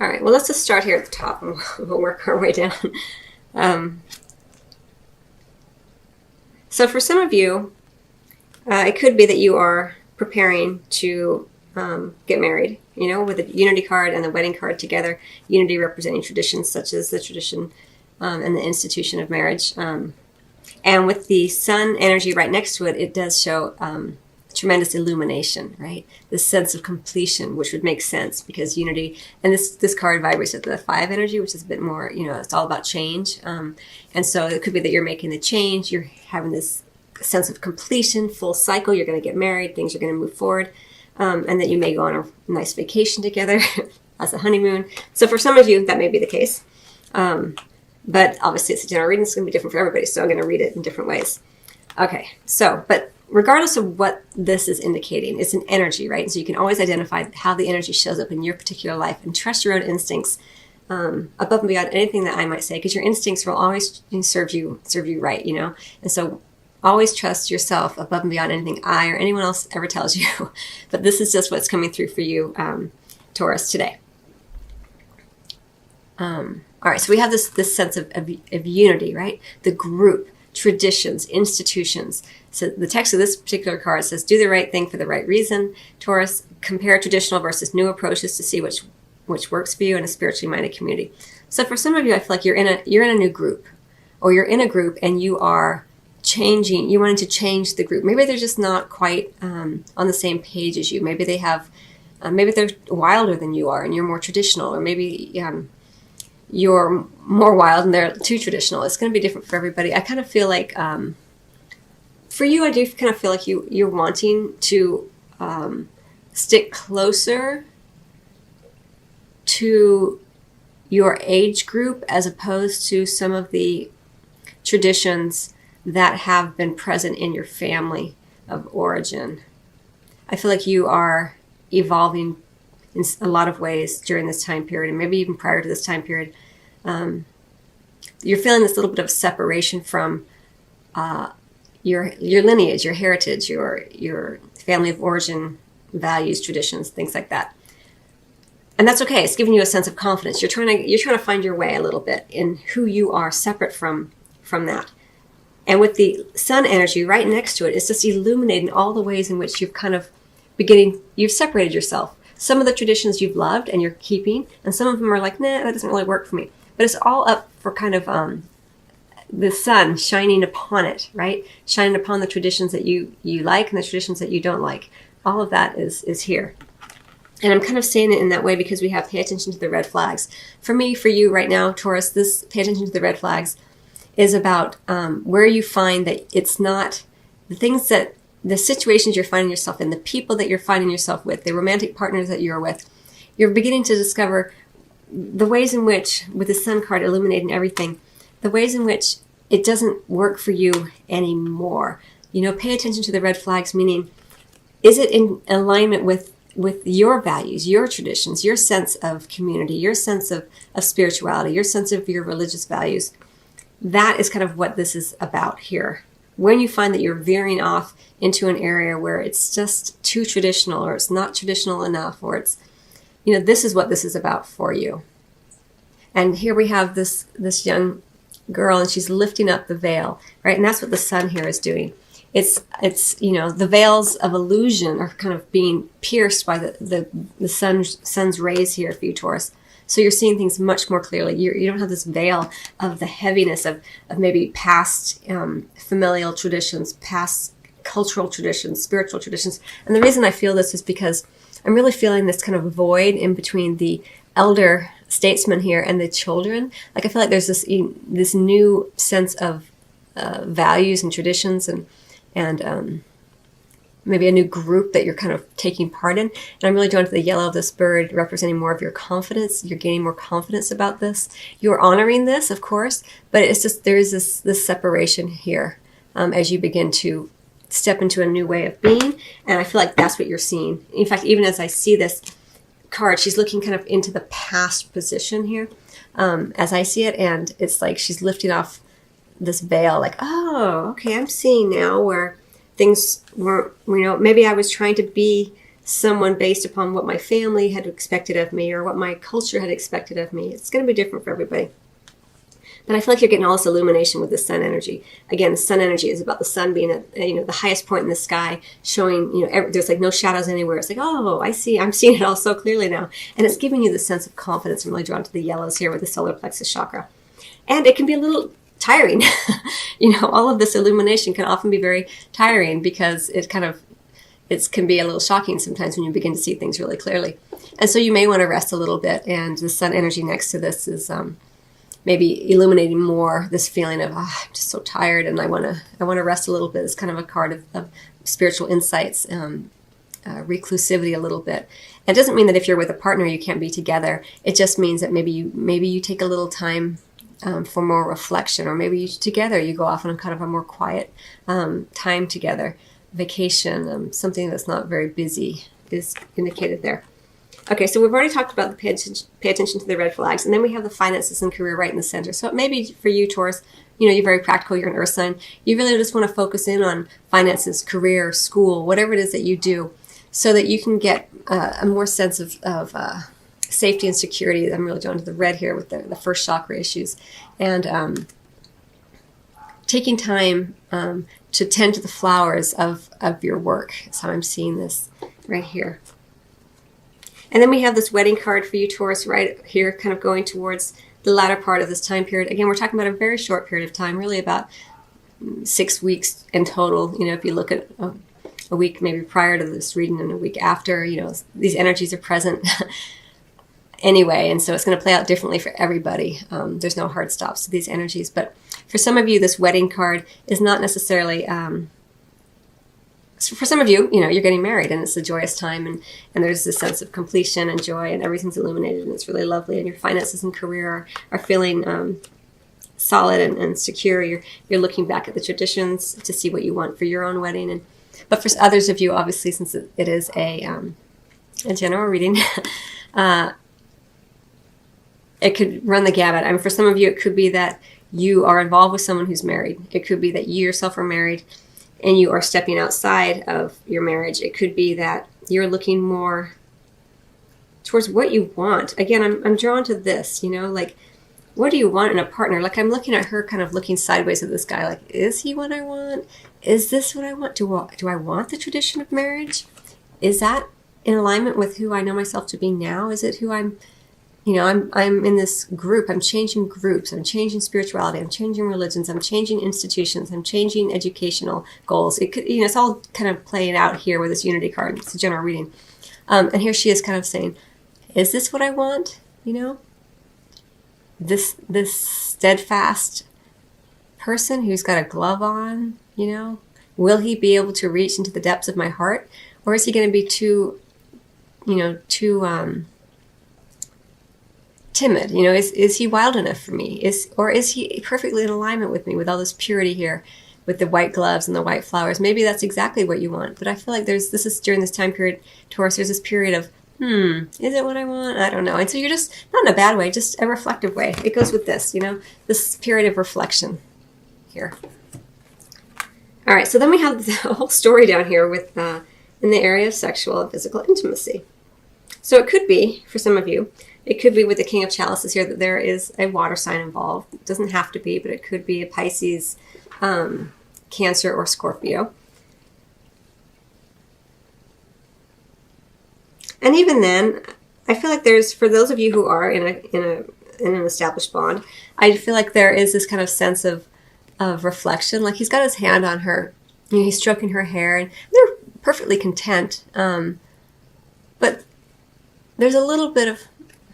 All right, well, let's just start here at the top and we'll work our way down. Um, so for some of you, it could be that you are preparing to get married, with the unity card and the wedding card together. Unity representing traditions such as the tradition and the institution of marriage. And with the sun energy right next to it, it does show tremendous illumination, right? This sense of completion, which would make sense because unity, and this card vibrates at the 5 energy, which is a bit more, it's all about change. And so it could be that you're making the change, you're having this sense of completion, full cycle, you're going to get married, things are going to move forward, and that you may go on a nice vacation together as a honeymoon. So for some of you, that may be the case. But obviously it's a general reading, it's going to be different for everybody, so I'm going to read it in different ways. Okay, but regardless of what this is indicating, it's an energy, right? So you can always identify how the energy shows up in your particular life and trust your own instincts above and beyond anything that I might say, because your instincts will always serve you right, And so always trust yourself above and beyond anything I or anyone else ever tells you. But this is just what's coming through for you, Taurus, today. All right, so we have this sense of unity, right? The group, traditions, institutions. So the text of this particular card says, do the right thing for the right reason. Taurus, compare traditional versus new approaches to see which works for you in a spiritually minded community. So for some of you, I feel like you're in a new group, or you're in a group and you are changing, you're wanting to change the group. Maybe they're just not quite on the same page as you. Maybe they have, maybe they're wilder than you are and you're more traditional, or maybe you're more wild and they're too traditional. It's going to be different for everybody. I kind of feel like, for you, I do kind of feel like you're wanting to stick closer to your age group as opposed to some of the traditions that have been present in your family of origin. I feel like you are evolving in a lot of ways during this time period, and maybe even prior to this time period. You're feeling this little bit of separation from your lineage, your heritage, your family of origin, values, traditions, things like that. And that's okay. It's giving you a sense of confidence. You're trying to find your way a little bit in who you are separate from that. And with the sun energy right next to it, it's just illuminating all the ways in which you've separated yourself. Some of the traditions you've loved and you're keeping, and some of them are like, nah, that doesn't really work for me. But it's all up for kind of the sun shining upon it, right? Shining upon the traditions that you like and the traditions that you don't like. All of that is here. And I'm kind of saying it in that way because we have pay attention to the red flags. For me, for you right now, Taurus, this pay attention to the red flags is about where you find that it's not the situations you're finding yourself in, the people that you're finding yourself with, the romantic partners that you're with. You're beginning to discover the ways in which, with the sun card illuminating everything, the ways in which it doesn't work for you anymore. Pay attention to the red flags, meaning, is it in alignment with your values, your traditions, your sense of community, your sense of spirituality, your sense of your religious values? That is kind of what this is about here. When you find that you're veering off into an area where it's just too traditional, or it's not traditional enough, or it's, this is what this is about for you. And here we have this young girl, and she's lifting up the veil, right? And that's what the sun here is doing. It's the veils of illusion are kind of being pierced by the sun's rays here for you, Taurus. So you're seeing things much more clearly. You don't have this veil of the heaviness of maybe past familial traditions, past cultural traditions, spiritual traditions. And the reason I feel this is because I'm really feeling this kind of void in between the elder statesman here and the children. Like I feel like there's this new sense of values and traditions and maybe a new group that you're kind of taking part in. And I'm really drawn to the yellow of this bird representing more of your confidence. You're gaining more confidence about this. You're honoring this, of course, but it's just, there is this separation here as you begin to step into a new way of being. And I feel like that's what you're seeing. In fact, even as I see this card, she's looking kind of into the past position here as I see it. And it's like she's lifting off this veil, like, oh, okay, I'm seeing now where things weren't, maybe I was trying to be someone based upon what my family had expected of me or what my culture had expected of me. It's going to be different for everybody. But I feel like you're getting all this illumination with the sun energy. Again, the sun energy is about the sun being at, the highest point in the sky, showing, there's like no shadows anywhere. It's like, oh, I see, I'm seeing it all so clearly now. And it's giving you the sense of confidence. I'm really drawn to the yellows here with the solar plexus chakra. And it can be a little tiring. All of this illumination can often be very tiring because it can be a little shocking sometimes when you begin to see things really clearly. And so you may want to rest a little bit. And the sun energy next to this is maybe illuminating more this feeling of, I'm just so tired and I want to rest a little bit. It's kind of a card of spiritual insights, reclusivity a little bit. And it doesn't mean that if you're with a partner you can't be together. It just means that maybe you take a little time for more reflection, or maybe together you go off on kind of a more quiet time together. Vacation, something that's not very busy is indicated there. Okay, so we've already talked about the pay attention to the red flags, and then we have the finances and career right in the center. So it may be for you, Taurus, you're very practical, you're an earth sign. You really just want to focus in on finances, career, school, whatever it is that you do, so that you can get a more sense of safety and security. I'm really drawn to the red here with the first chakra issues. And taking time to tend to the flowers of your work. That's how I'm seeing this right here. And then we have this wedding card for you, Taurus, right here, kind of going towards the latter part of this time period. Again, we're talking about a very short period of time, really about 6 weeks in total. If you look at a week maybe prior to this reading and a week after, these energies are present anyway. And so it's going to play out differently for everybody. There's no hard stops to these energies. But for some of you, this wedding card is not necessarily... for some of you, you're getting married and it's a joyous time and there's this sense of completion and joy and everything's illuminated and it's really lovely and your finances and career are feeling solid and secure. You're looking back at the traditions to see what you want for your own wedding. But for others of you, obviously, since it is a general reading, it could run the gamut. I mean, for some of you, it could be that you are involved with someone who's married. It could be that you yourself are married and you are stepping outside of your marriage. It could be that you're looking more towards what you want. Again, I'm drawn to this, like, what do you want in a partner? Like, I'm looking at her kind of looking sideways at this guy, like, is he what I want? Is this what I want? Do I want the tradition of marriage? Is that in alignment with who I know myself to be now? Is it who I'm in this group, I'm changing groups, I'm changing spirituality, I'm changing religions, I'm changing institutions, I'm changing educational goals. It could, it's all kind of playing out here with this unity card. It's a general reading. And here she is kind of saying, is this what I want? This steadfast person who's got a glove on, will he be able to reach into the depths of my heart? Or is he going to be too timid? Is he wild enough for me? Or is he perfectly in alignment with me with all this purity here, with the white gloves and the white flowers? Maybe that's exactly what you want. But I feel like this is during this time period, Taurus, there's this period of, is it what I want? I don't know. And so you're just, not in a bad way, just a reflective way. It goes with this, this period of reflection here. All right, so then we have the whole story down here with in the area of sexual and physical intimacy. So it could be, for some of you, it could be with the King of Chalices here that there is a water sign involved. It doesn't have to be, but it could be a Pisces, Cancer, or Scorpio. And even then, I feel like there's, for those of you who are in an established bond, I feel like there is this kind of sense of reflection. Like, he's got his hand on her, he's stroking her hair, and they're perfectly content. But there's a little bit of,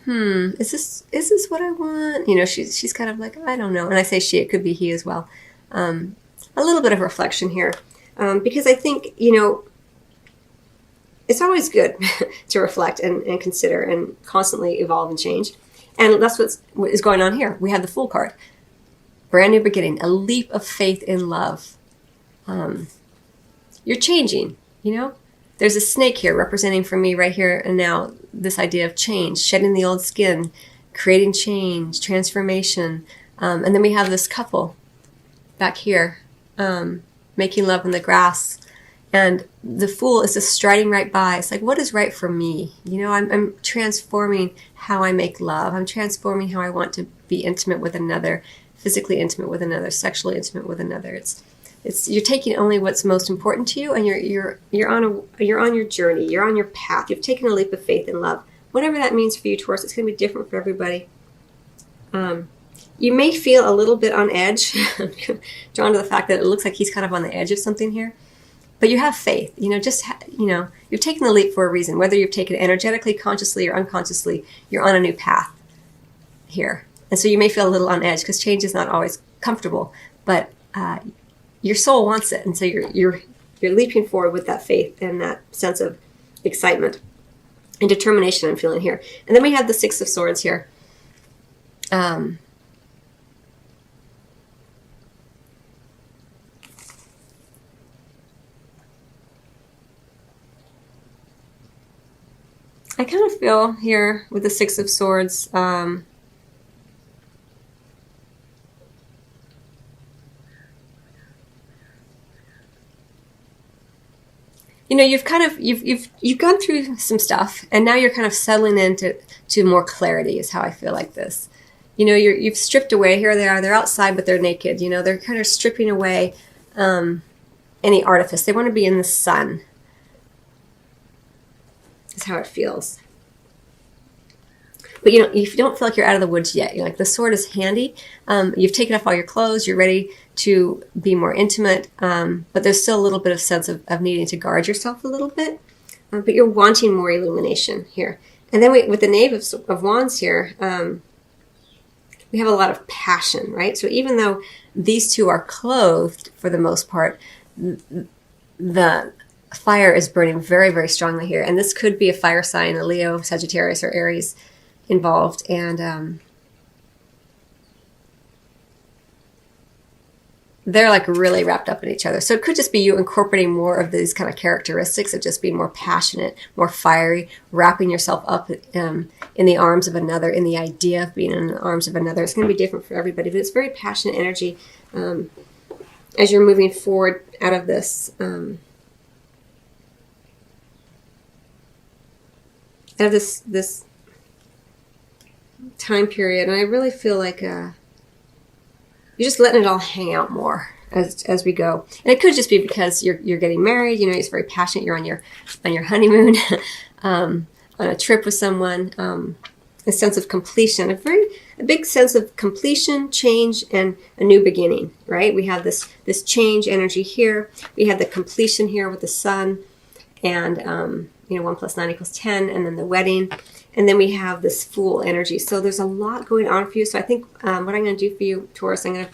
is this what I want? She's kind of like, I don't know. And I say she, it could be he as well. A little bit of reflection here. Because I think, it's always good to reflect and consider and constantly evolve and change. And that's what is going on here. We have the Fool card. Brand new beginning, a leap of faith in love. You're changing, There's a snake here representing for me right here and now this idea of change, shedding the old skin, creating change, transformation. And then we have this couple back here, making love in the grass, And the Fool is just striding right by. It's like, what is right for me? You know, I'm transforming how I make love. I'm transforming how I want to be intimate with another, physically intimate with another, sexually intimate with another. It's you're taking only what's most important to you, and you're on your journey. You're on your path. You've taken a leap of faith in love. Whatever that means for you, Taurus, it's going to be different for everybody. You may feel a little bit on edge. I'm drawn to the fact that it looks like he's kind of on the edge of something here. But you have faith, you know, you've taken the leap for a reason. Whether you've taken it energetically, consciously, or unconsciously, you're on a new path here. And so you may feel a little on edge because change is not always comfortable, but your soul wants it. And so you're leaping forward with that faith and that sense of excitement and determination I'm feeling here. And then we have the Six of Swords here. I kind of feel here with the Six of Swords, you know, you've gone through some stuff, and now you're kind of settling into more clarity. Is how I feel like this. You know, you've stripped away. Here they are. They're outside, but they're naked. You know, they're kind of stripping away any artifice. They want to be in the sun. Is how it feels. But you know, you don't feel like you're out of the woods yet. You're like, the sword is handy. You've taken off all your clothes. You're ready to be more intimate. But there's still a little bit of sense of needing to guard yourself a little bit. But you're wanting more illumination here. And then with the Knave of Wands here, we have a lot of passion, right? So even though these two are clothed for the most part, the fire is burning very, very strongly here. And this could be a fire sign, a Leo, Sagittarius, or Aries involved. And they're like really wrapped up in each other. So it could just be you incorporating more of these kind of characteristics of just being more passionate, more fiery, wrapping yourself up in the arms of another, in the idea of being in the arms of another. It's going to be different for everybody, but it's very passionate energy as you're moving forward out of this this time period. And I really feel like you're just letting it all hang out more as we go. And it could just be because you're getting married. You know, it's very passionate. You're on your honeymoon, on a trip with someone. A sense of completion, a big sense of completion, change, and a new beginning. Right? We have this change energy here. We have the completion here with the sun, and 1 + 9 = 10, and then the wedding. And then we have this Fool energy. So there's a lot going on for you. So I think what I'm going to do for you, Taurus, I'm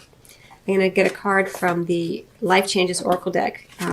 going to get a card from the Life Changes Oracle deck.